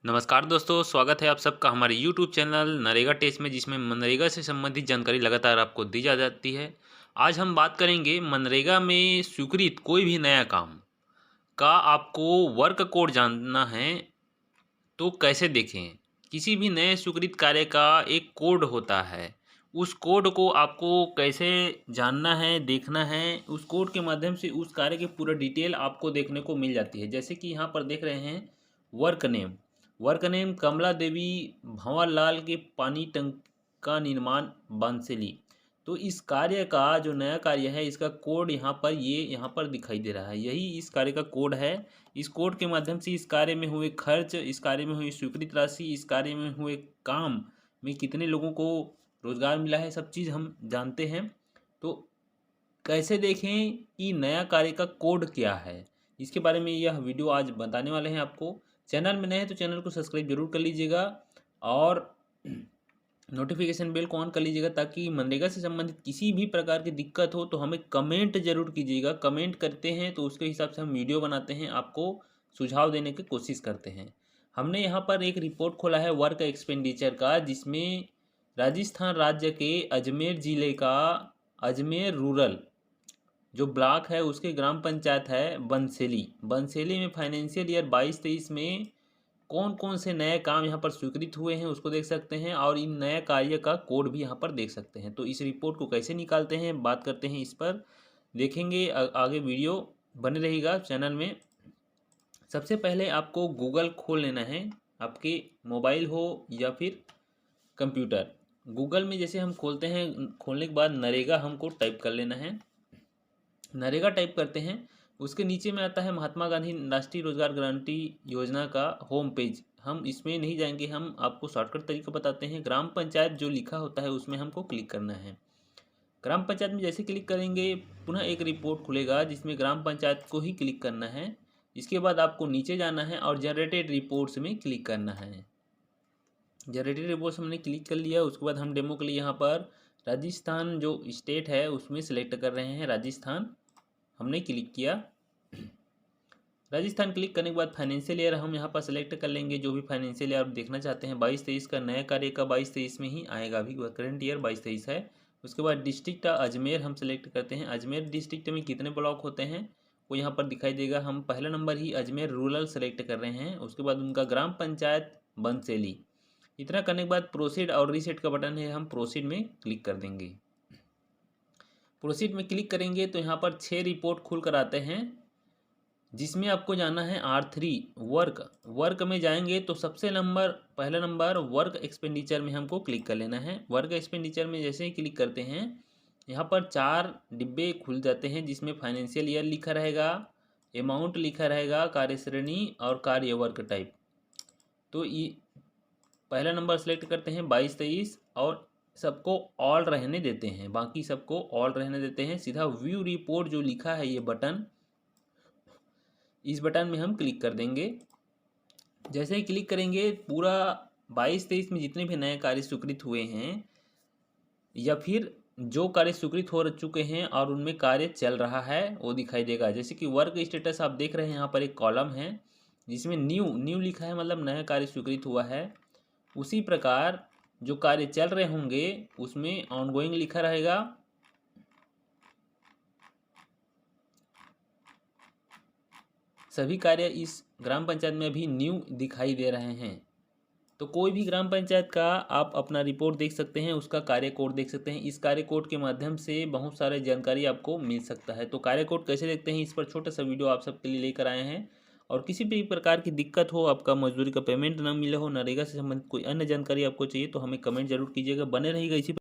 नमस्कार दोस्तों, स्वागत है आप सबका हमारे YouTube चैनल नरेगा टेस्ट में, जिसमें मनरेगा से संबंधित जानकारी लगातार आपको दी जा जाती है। आज हम बात करेंगे मनरेगा में स्वीकृत कोई भी नया काम का आपको वर्क कोड जानना है तो कैसे देखें। किसी भी नए स्वीकृत कार्य का एक कोड होता है, उस कोड को आपको कैसे जानना है, देखना है। उस कोड के माध्यम से उस कार्य की पूरा डिटेल आपको देखने को मिल जाती है। जैसे कि यहाँ पर देख रहे हैं वर्क नेम कमला देवी भंवरलाल के पानी टंक का निर्माण बांसली। तो इस कार्य का जो नया कार्य है, इसका कोड यहाँ पर दिखाई दे रहा है। यही इस कार्य का कोड है। इस कोड के माध्यम से इस कार्य में हुए खर्च, इस कार्य में हुई स्वीकृत राशि, इस कार्य में हुए काम में कितने लोगों को रोजगार मिला है, सब चीज़ हम जानते हैं। तो कैसे देखें कि नया कार्य का कोड क्या है, इसके बारे में यह वीडियो आज बताने वाले हैं आपको। चैनल में नए हैं तो चैनल को सब्सक्राइब जरूर कर लीजिएगा और नोटिफिकेशन बेल को ऑन कर लीजिएगा, ताकि मनरेगा से संबंधित किसी भी प्रकार की दिक्कत हो तो हमें कमेंट जरूर कीजिएगा। कमेंट करते हैं तो उसके हिसाब से हम वीडियो बनाते हैं, आपको सुझाव देने की कोशिश करते हैं। हमने यहाँ पर एक रिपोर्ट खोला है वर्क एक्सपेंडिचर का, जिसमें राजस्थान राज्य के अजमेर ज़िले का अजमेर रूरल जो ब्लॉक है, उसके ग्राम पंचायत है बंसेली में फाइनेंशियल ईयर 22-23 में कौन कौन से नए काम यहाँ पर स्वीकृत हुए हैं उसको देख सकते हैं, और इन नए कार्य का कोड भी यहाँ पर देख सकते हैं। तो इस रिपोर्ट को कैसे निकालते हैं बात करते हैं, इस पर देखेंगे। आगे वीडियो बने रहेगा चैनल में। सबसे पहले आपको गूगल खोल लेना है, आपके मोबाइल हो या फिर कंप्यूटर। गूगल में जैसे हम खोलते हैं, खोलने के बाद नरेगा हमको टाइप कर लेना है। नरेगा टाइप करते हैं, उसके नीचे में आता है महात्मा गांधी राष्ट्रीय रोजगार गारंटी योजना का होम पेज। हम इसमें नहीं जाएंगे, हम आपको शॉर्टकट तरीका बताते हैं। ग्राम पंचायत जो लिखा होता है उसमें हमको क्लिक करना है। ग्राम पंचायत में जैसे क्लिक करेंगे, पुनः एक रिपोर्ट खुलेगा जिसमें ग्राम पंचायत को ही क्लिक करना है। इसके बाद आपको नीचे जाना है और जनरेटेड रिपोर्ट्स में क्लिक करना है। जनरेटेड रिपोर्ट्स हमने क्लिक कर लिया। उसके बाद हम डेमो के लिए यहाँ पर राजस्थान जो स्टेट है उसमें सेलेक्ट कर रहे हैं। राजस्थान हमने क्लिक किया। राजस्थान क्लिक करने के बाद फाइनेंशियल ईयर हम यहाँ पर सेलेक्ट कर लेंगे, जो भी फाइनेंशियल ईयर आप देखना चाहते हैं। 22-23 का नया कार्य का 22-23 में ही आएगा, अभी करंट ईयर 22-23 है। उसके बाद डिस्ट्रिक्ट अजमेर हम सेलेक्ट करते हैं। अजमेर डिस्ट्रिक्ट में कितने ब्लॉक होते हैं वो यहाँ पर दिखाई देगा। हम पहला नंबर ही अजमेर रूरल सेलेक्ट कर रहे हैं। उसके बाद उनका ग्राम पंचायत बंसेली। इतना करने के बाद प्रोसीड और रीसेट का बटन है, हम प्रोसीड में क्लिक कर देंगे। प्रोसीड में क्लिक करेंगे तो यहाँ पर 6 रिपोर्ट खुल कर आते हैं, जिसमें आपको जाना है R3 वर्क में जाएंगे तो पहला नंबर वर्क एक्सपेंडिचर में हमको क्लिक कर लेना है। वर्क एक्सपेंडिचर में जैसे ही क्लिक करते हैं, यहाँ पर 4 डिब्बे खुल जाते हैं, जिसमें फाइनेंशियल ईयर लिखा रहेगा, अमाउंट लिखा रहेगा, कार्यश्रेणी और कार्य वर्क टाइप। तो ये पहला नंबर सेलेक्ट करते हैं 22-23 और सबको ऑल रहने देते हैं, बाकी सबको ऑल रहने देते हैं। सीधा व्यू रिपोर्ट जो लिखा है ये बटन, इस बटन में हम क्लिक कर देंगे। जैसे ही क्लिक करेंगे, पूरा 22-23 में जितने भी नए कार्य स्वीकृत हुए हैं या फिर जो कार्य स्वीकृत हो चुके हैं और उनमें कार्य चल रहा है वो दिखाई देगा। जैसे कि वर्क स्टेटस आप देख रहे हैं, यहाँ पर एक कॉलम है जिसमें न्यू लिखा है, मतलब नया कार्य स्वीकृत हुआ है। उसी प्रकार जो कार्य चल रहे होंगे उसमें ऑनगोइंग लिखा रहेगा। सभी कार्य इस ग्राम पंचायत में भी न्यू दिखाई दे रहे हैं। तो कोई भी ग्राम पंचायत का आप अपना रिपोर्ट देख सकते हैं, उसका कार्य कोड देख सकते हैं। इस कार्य कोड के माध्यम से बहुत सारे जानकारी आपको मिल सकता है। तो कार्य कोड कैसे देखते हैं, इस पर छोटा सा वीडियो आप सबके लिए लेकर आए हैं। और किसी भी प्रकार की दिक्कत हो, आपका मजदूरी का पेमेंट ना मिले हो, नरेगा से संबंधित कोई अन्य जानकारी आपको चाहिए तो हमें कमेंट जरूर कीजिएगा। बने रहिएगा इसी